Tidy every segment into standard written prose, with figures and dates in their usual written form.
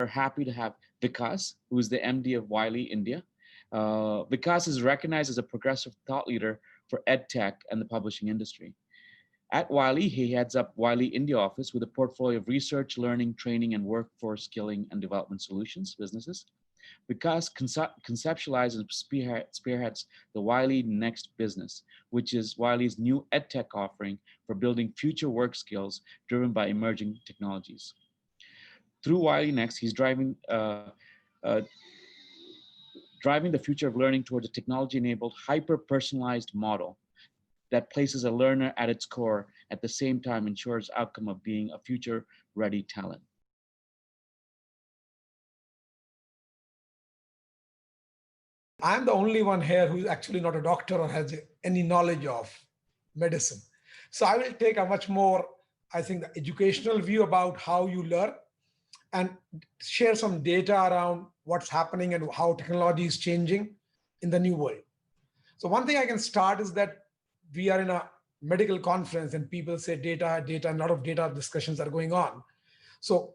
We're happy to have Vikas, who is the MD of Wiley India. Vikas is recognized as a progressive thought leader for EdTech and the publishing industry. At Wiley, he heads up Wiley India office with a portfolio of research, learning, training, and workforce skilling and development solutions businesses. Vikas conceptualizes and spearheads the Wiley Next business, which is Wiley's new EdTech offering for building future work skills driven by emerging technologies. Through Wiley Next, he's uh, driving the future of learning towards a technology-enabled, hyper-personalized model that places a learner at its core, at the same time ensures outcome of being a future-ready talent. I'm the only one here who's actually not a doctor or has any knowledge of medicine. So I will take a much more, I think, the educational view about how you learn and share some data around what's happening and how technology is changing in the new world. So one thing I can start is that we are in a medical conference and people say data, data, and a lot of data discussions are going on. So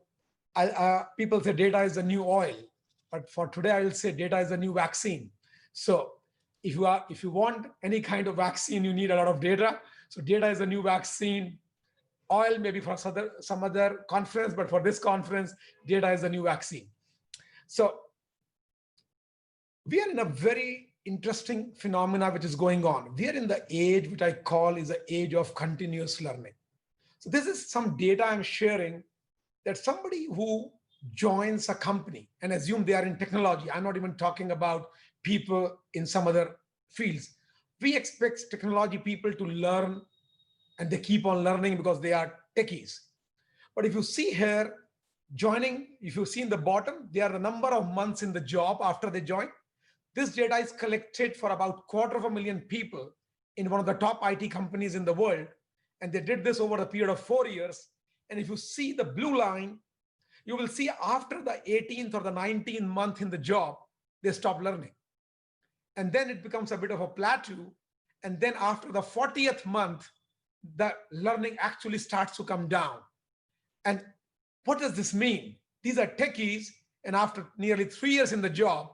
people say data is the new oil, but for today I will say data is the new vaccine. So if you want any kind of vaccine, you need a lot of data. So data is the new vaccine. Oil maybe for some other conference, but for this conference, data is the new vaccine. So we are in a very interesting phenomena which is going on. We are in the age which I call is the age of continuous learning. So this is some data I'm sharing that somebody who joins a company and assume they are in technology, I'm not even talking about people in some other fields. We expect technology people to learn and they keep on learning because they are techies. But if you see here, joining, if you see in the bottom, they are the number of months in the job after they join. This data is collected for about 250,000 people in one of the top IT companies in the world. And they did this over a period of 4 years. And if you see the blue line, you will see after the 18th or the 19th month in the job, they stop learning. And then it becomes a bit of a plateau. And then after the 40th month, the learning actually starts to come down. And what does this mean? These are techies, and after nearly 3 years in the job,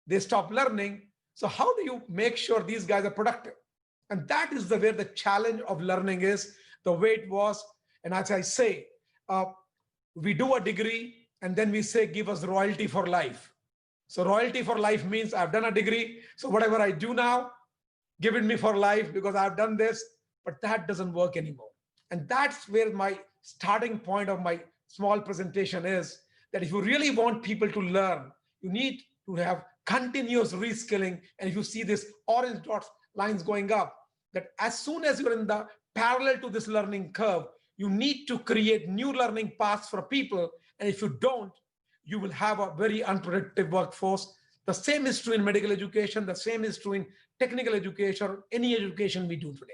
they stop learning. So how do you make sure these guys are productive? And that is where the challenge of learning is, the way it was. And as I say, we do a degree and then we say, give us royalty for life. So royalty for life means I've done a degree. So whatever I do now, give it me for life because I've done this, but that doesn't work anymore. And that's where my starting point of my small presentation is, that if you really want people to learn, you need to have continuous reskilling. And if you see this orange dots lines going up, that as soon as you're in the parallel to this learning curve, you need to create new learning paths for people. And if you don't, you will have a very unproductive workforce. The same is true in medical education. The same is true in technical education, or any education we do today.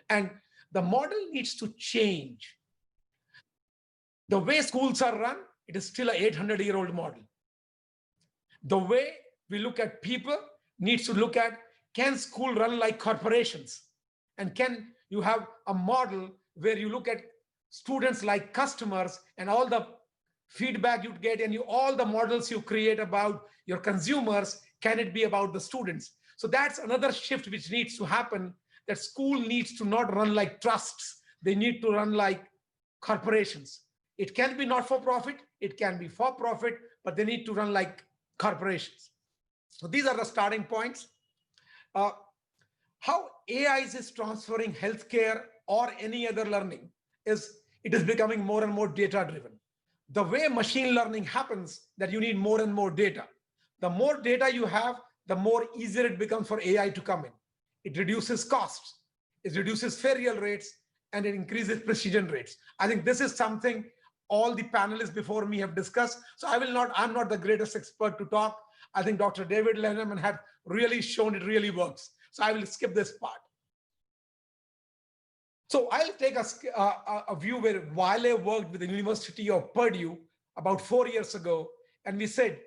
And the model needs to change. The way schools are run, it is still an 800-year-old model. The way we look at people needs to look at, can school run like corporations? And can you have a model where you look at students like customers and all the feedback you get and all the models you create about your consumers, can it be about the students? So that's another shift which needs to happen, that school needs to not run like trusts. They need to run like corporations. It can be not for profit, it can be for profit, but they need to run like corporations. So these are the starting points. How AI is transferring healthcare or any other learning is, it is becoming more and more data driven. The way machine learning happens, that you need more and more data. The more data you have, the more easier it becomes for AI to come in. It reduces costs, it reduces failure rates, and it increases precision rates. I think this is something all the panelists before me have discussed. So I'm not the greatest expert to talk. I think Dr. David Lenneman had really shown it really works. So I will skip this part. So I'll take a view where Wiley worked with the University of Purdue about 4 years ago. And we said,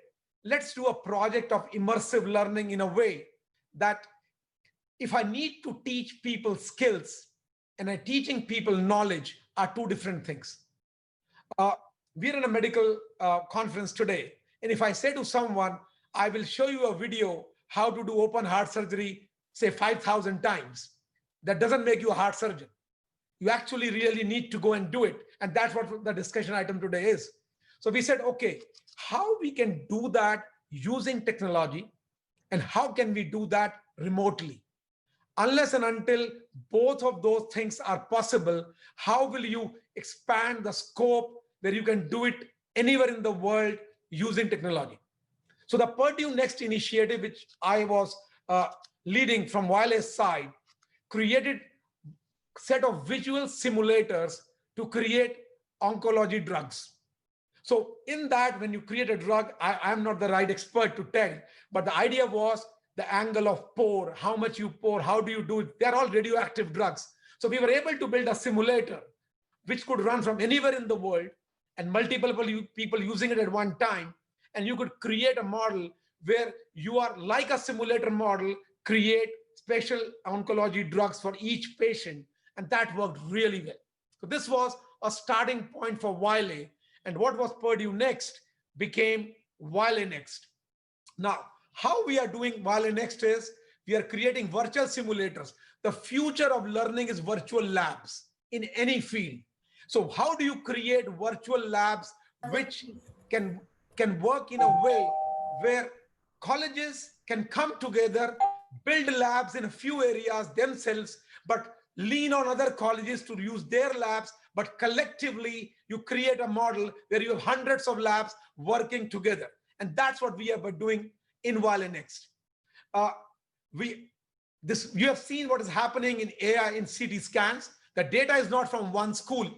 let's do a project of immersive learning in a way that if I need to teach people skills and teaching people knowledge are two different things. we're in a medical conference today. And if I say to someone, I will show you a video how to do open heart surgery, say 5,000 times, that doesn't make you a heart surgeon. You actually really need to go and do it. And that's what the discussion item today is. So we said, okay, how we can do that using technology, and how can we do that remotely? Unless and until both of those things are possible, how will you expand the scope where you can do it anywhere in the world using technology? So the Purdue Next initiative, which I was leading from wireless side, created set of visual simulators to create oncology drugs. So in that, when you create a drug, I'm not the right expert to tell, but the idea was the angle of pour, how much you pour, how do you do it? They're all radioactive drugs. So we were able to build a simulator which could run from anywhere in the world and multiple people using it at one time. And you could create a model where you are like a simulator model, create special oncology drugs for each patient. And that worked really well. So this was a starting point for Wiley. And what was Purdue Next became Wiley Next. Now, how we are doing Wiley Next is we are creating virtual simulators. The future of learning is virtual labs in any field. So how do you create virtual labs which can work in a way where colleges can come together, build labs in a few areas themselves, but lean on other colleges to use their labs, but collectively you create a model where you have hundreds of labs working together. And that's what we are doing in Wiley Next. Uh, you have seen what is happening in AI in CT scans. The data is not from one school.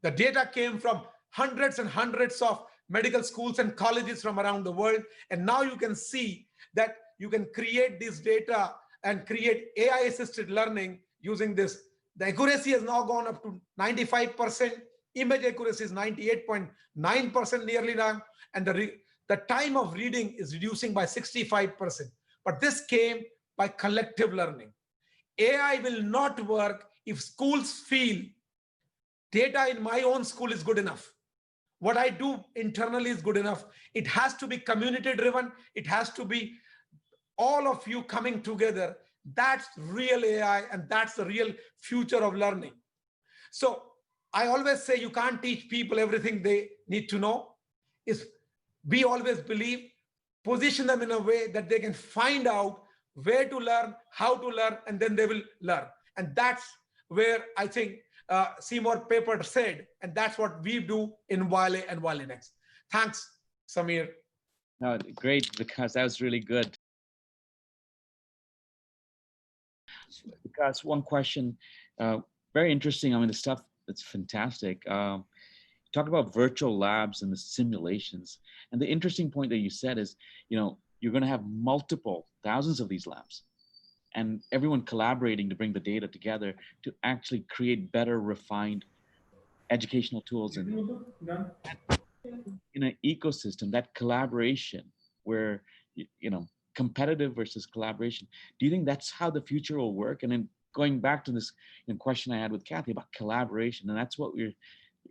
The data came from hundreds and hundreds of medical schools and colleges from around the world. And now you can see that you can create this data and create AI-assisted learning using this. The accuracy has now gone up to 95%. Image accuracy is 98.9% nearly now. And the time of reading is reducing by 65%. But this came by collective learning. AI will not work if schools feel data in my own school is good enough. What I do internally is good enough. It has to be community driven. It has to be all of you coming together. That's real AI, and that's the real future of learning. So I always say you can't teach people everything they need to know. We always believe, position them in a way that they can find out where to learn, how to learn, and then they will learn. And that's where I think Seymour Papert said, and that's what we do in Wiley and Wiley Next. Thanks, Samir. No, great, because that was really good. Because one question, very interesting. I mean, the stuff that's fantastic. Talk about virtual labs and the simulations. And the interesting point that you said is, you're going to have multiple thousands of these labs, and everyone collaborating to bring the data together to actually create better, refined educational tools. And in an ecosystem, that collaboration where, competitive versus collaboration, do you think that's how the future will work? And then going back to this question I had with Kathy about collaboration, and that's what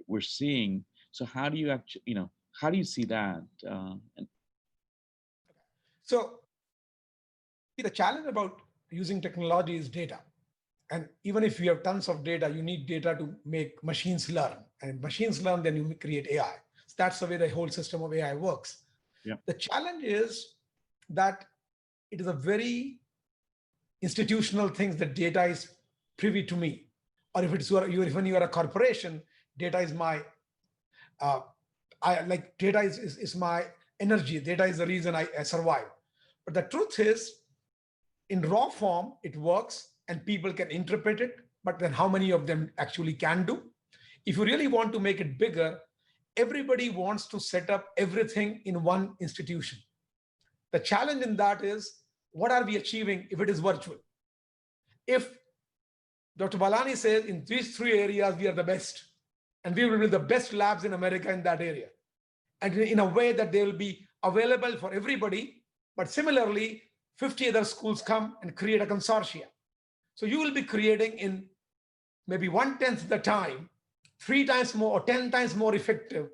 we're seeing. So how do you actually, how do you see that? So the challenge about using technology is data. And even if you have tons of data, you need data to make machines learn. And machines learn, then you create AI. So that's the way the whole system of AI works. Yeah. The challenge is that it is a very institutional thing that data is privy to me. Or if it's when you are a corporation, data is my, data is my energy. Data is the reason I survive. But the truth is, in raw form, it works and people can interpret it, but then how many of them actually can do? If you really want to make it bigger, everybody wants to set up everything in one institution. The challenge in that is, what are we achieving if it is virtual? If Dr. Balani says in these three areas, we are the best, and we will be the best labs in America in that area, and in a way that they will be available for everybody, but similarly, 50 other schools come and create a consortia. So you will be creating in maybe 1/10 the time, 3 times more or 10 times more effective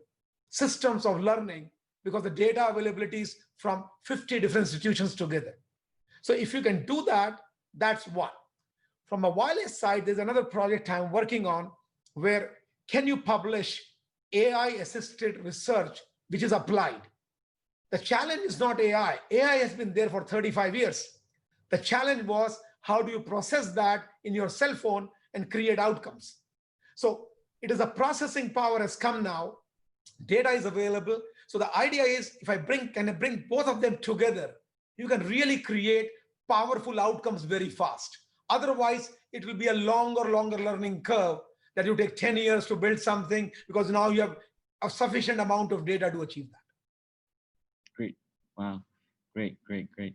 systems of learning because the data availability is from 50 different institutions together. So if you can do that, that's one. From a wireless side, there's another project I'm working on where can you publish AI assisted research which is applied? The challenge is not AI. AI has been there for 35 years. The challenge was how do you process that in your cell phone and create outcomes? So it is a processing power has come now. Data is available. So the idea is if can I bring both of them together, you can really create powerful outcomes very fast. Otherwise, it will be a longer learning curve that you take 10 years to build something because now you have a sufficient amount of data to achieve that. Great. Wow. Great, great, great.